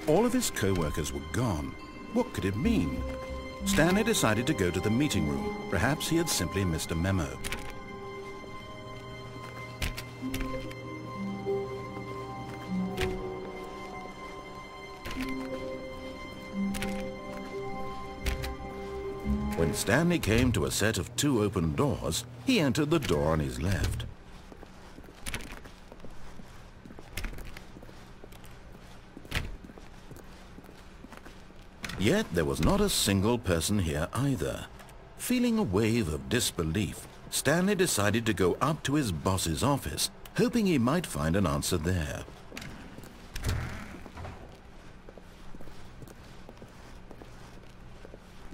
All of his co-workers were gone. What could it mean? Stanley decided to go to the meeting room. Perhaps he had simply missed a memo. When Stanley came to a set of 2 open doors, he entered the door on his left. Yet there was not a single person here either. Feeling a wave of disbelief, Stanley decided to go up to his boss's office, hoping he might find an answer there.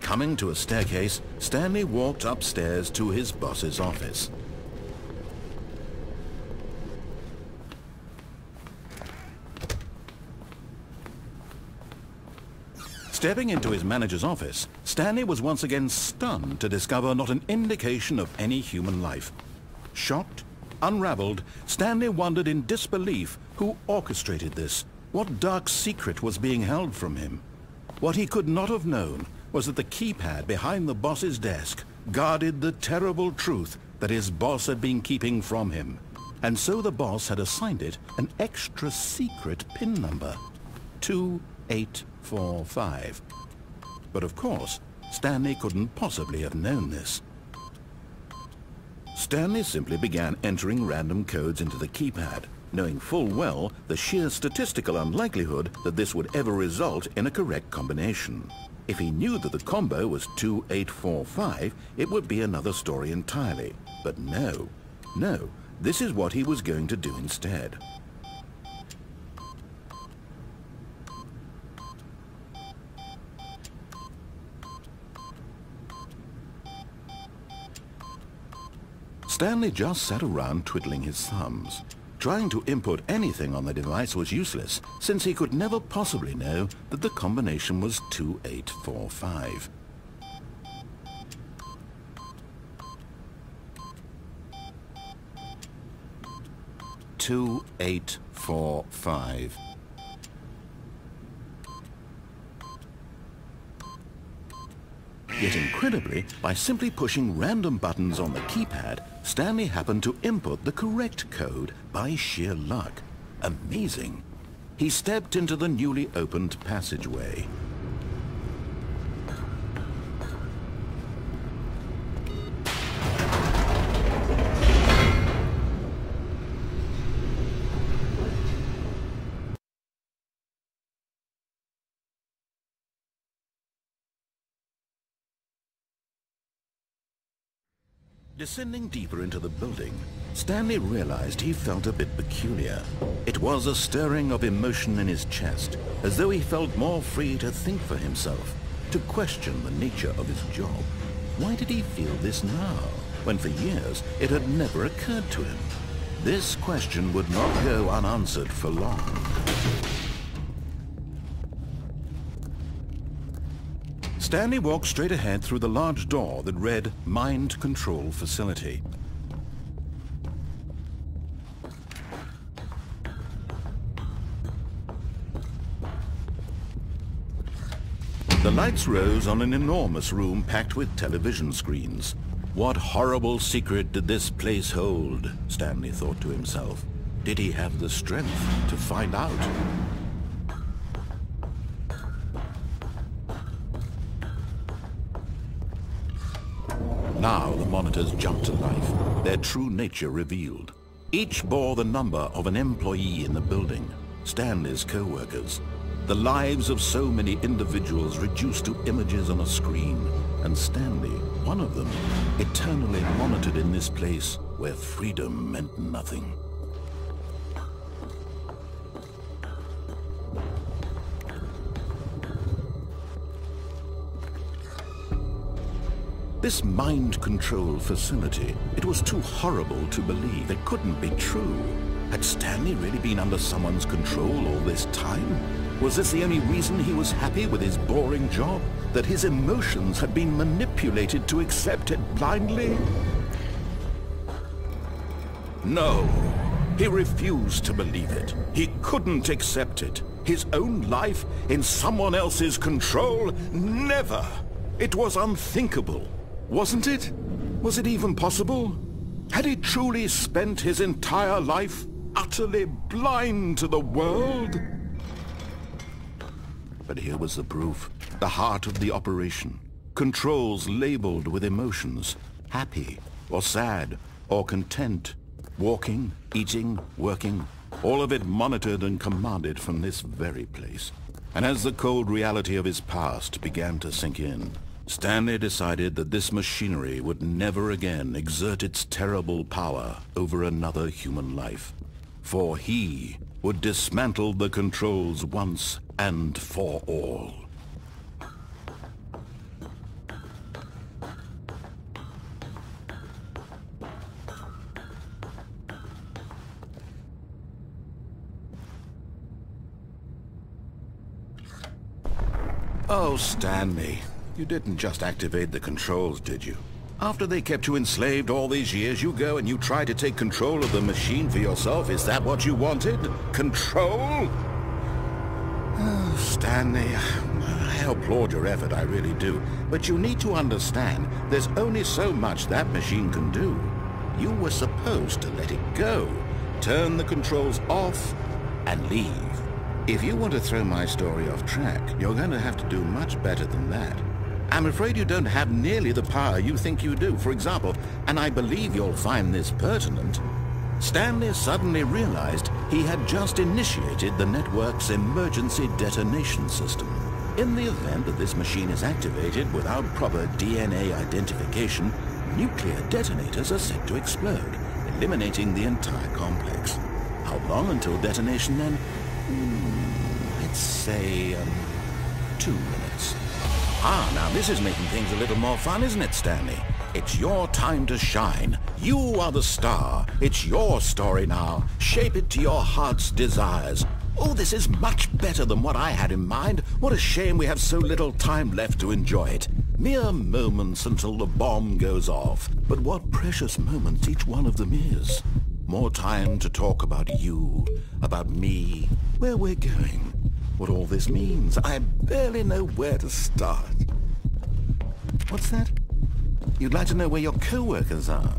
Coming to a staircase, Stanley walked upstairs to his boss's office. Stepping into his manager's office, Stanley was once again stunned to discover not an indication of any human life. Shocked, unraveled, Stanley wondered in disbelief who orchestrated this. What dark secret was being held from him? What he could not have known was that the keypad behind the boss's desk guarded the terrible truth that his boss had been keeping from him. And so the boss had assigned it an extra secret PIN number, 2845. But of course, Stanley couldn't possibly have known this. Stanley simply began entering random codes into the keypad, knowing full well the sheer statistical unlikelihood that this would ever result in a correct combination. If he knew that the combo was 2845, it would be another story entirely. But no, this is what he was going to do instead. Stanley just sat around twiddling his thumbs. Trying to input anything on the device was useless, since he could never possibly know that the combination was 2845. Yet incredibly, by simply pushing random buttons on the keypad, Stanley happened to input the correct code by sheer luck. Amazing. He stepped into the newly opened passageway. Descending deeper into the building, Stanley realized he felt a bit peculiar. It was a stirring of emotion in his chest, as though he felt more free to think for himself, to question the nature of his job. Why did he feel this now, when for years it had never occurred to him? This question would not go unanswered for long. Stanley walked straight ahead through the large door that read Mind Control Facility. The lights rose on an enormous room packed with television screens. What horrible secret did this place hold? Stanley thought to himself. Did he have the strength to find out? Now the monitors jumped to life, their true nature revealed. Each bore the number of an employee in the building, Stanley's co-workers. The lives of so many individuals reduced to images on a screen, and Stanley, one of them, eternally monitored in this place where freedom meant nothing. This mind control facility, it was too horrible to believe. It couldn't be true. Had Stanley really been under someone's control all this time? Was this the only reason he was happy with his boring job? That his emotions had been manipulated to accept it blindly? No, He refused to believe it. He couldn't accept it. His own life in someone else's control? Never! It was unthinkable, wasn't it? Was it even possible? Had he truly spent his entire life utterly blind to the world? But here was the proof. The heart of the operation. Controls labeled with emotions. Happy, or sad, or content. Walking, eating, working. All of it monitored and commanded from this very place. And as the cold reality of his past began to sink in, Stanley decided that this machinery would never again exert its terrible power over another human life. For he would dismantle the controls once and for all. Oh, Stanley, you didn't just activate the controls, did you? After they kept you enslaved all these years, you go and you try to take control of the machine for yourself. Is that what you wanted? Control? Oh, Stanley, I applaud your effort, I really do. But you need to understand, there's only so much that machine can do. You were supposed to let it go, turn the controls off, and leave. If you want to throw my story off track, you're going to have to do much better than that. I'm afraid you don't have nearly the power you think you do. For example, and I believe you'll find this pertinent, Stanley suddenly realized he had just initiated the network's emergency detonation system. In the event that this machine is activated without proper DNA identification, nuclear detonators are set to explode, eliminating the entire complex. How long until detonation then? Let's say, 2 minutes. Ah, now this is making things a little more fun, isn't it, Stanley? It's your time to shine. You are the star. It's your story now. Shape it to your heart's desires. Oh, this is much better than what I had in mind. What a shame we have so little time left to enjoy it. Mere moments until the bomb goes off. But what precious moments each one of them is. More time to talk about you, about me, where we're going, what all this means. I barely know where to start. What's that? You'd like to know where your co-workers are?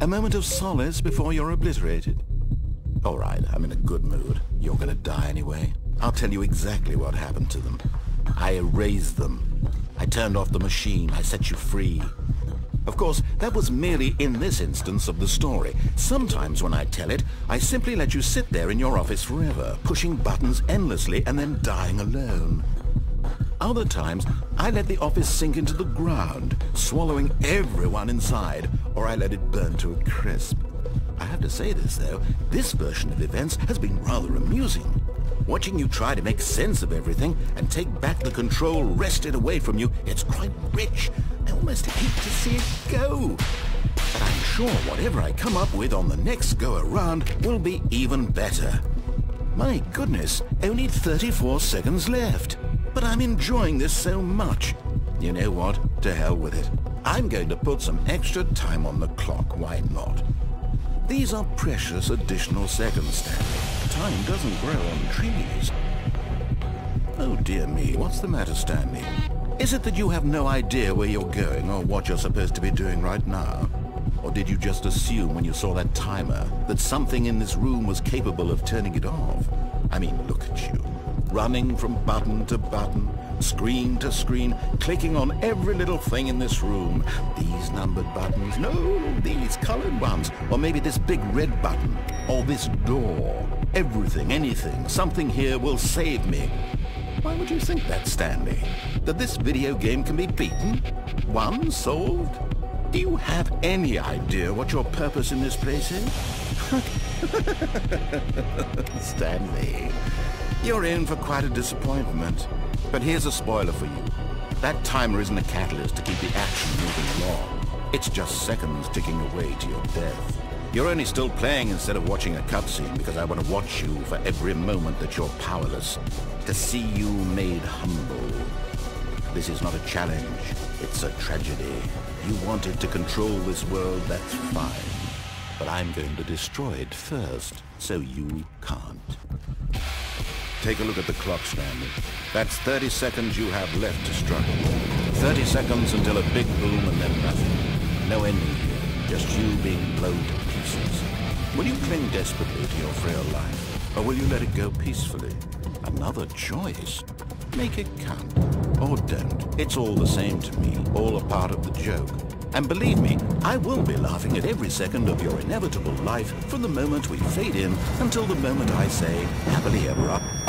A moment of solace before you're obliterated? All right, I'm in a good mood. You're gonna die anyway. I'll tell you exactly what happened to them. I erased them. I turned off the machine. I set you free. Of course, that was merely in this instance of the story. Sometimes when I tell it, I simply let you sit there in your office forever, pushing buttons endlessly and then dying alone. Other times, I let the office sink into the ground, swallowing everyone inside, or I let it burn to a crisp. I have to say this, though, this version of events has been rather amusing. Watching you try to make sense of everything and take back the control wrested away from you, it's quite rich. I almost hate to see it go. But I'm sure whatever I come up with on the next go-around will be even better. My goodness, only 34 seconds left. But I'm enjoying this so much. You know what? To hell with it. I'm going to put some extra time on the clock. Why not? These are precious additional seconds, Stanley. Time doesn't grow on trees. Oh dear me, what's the matter, Stanley? Is it that you have no idea where you're going or what you're supposed to be doing right now? Or did you just assume when you saw that timer that something in this room was capable of turning it off? I mean, look at you. Running from button to button, screen to screen, clicking on every little thing in this room. These numbered buttons, no, these colored ones. Or maybe this big red button, or this door. Everything, anything, something here will save me. Why would you think that, Stanley? That this video game can be beaten? Won? Solved? Do you have any idea what your purpose in this place is? Stanley, you're in for quite a disappointment. But here's a spoiler for you. That timer isn't a catalyst to keep the action moving along. It's just seconds ticking away to your death. You're only still playing instead of watching a cutscene because I want to watch you for every moment that you're powerless. To see you made humble. This is not a challenge. It's a tragedy. You wanted to control this world, that's fine. but I'm going to destroy it first, so you can't. Take a look at the clock, Stanley. That's 30 seconds you have left to struggle. 30 seconds until a big boom and then nothing. No ending here, just you being blown to pieces. Will you cling desperately to your frail life, or will you let it go peacefully? Another choice. Make it count. Or don't. It's all the same to me, all a part of the joke. And believe me, I will be laughing at every second of your inevitable life from the moment we fade in until the moment I say, happily ever after.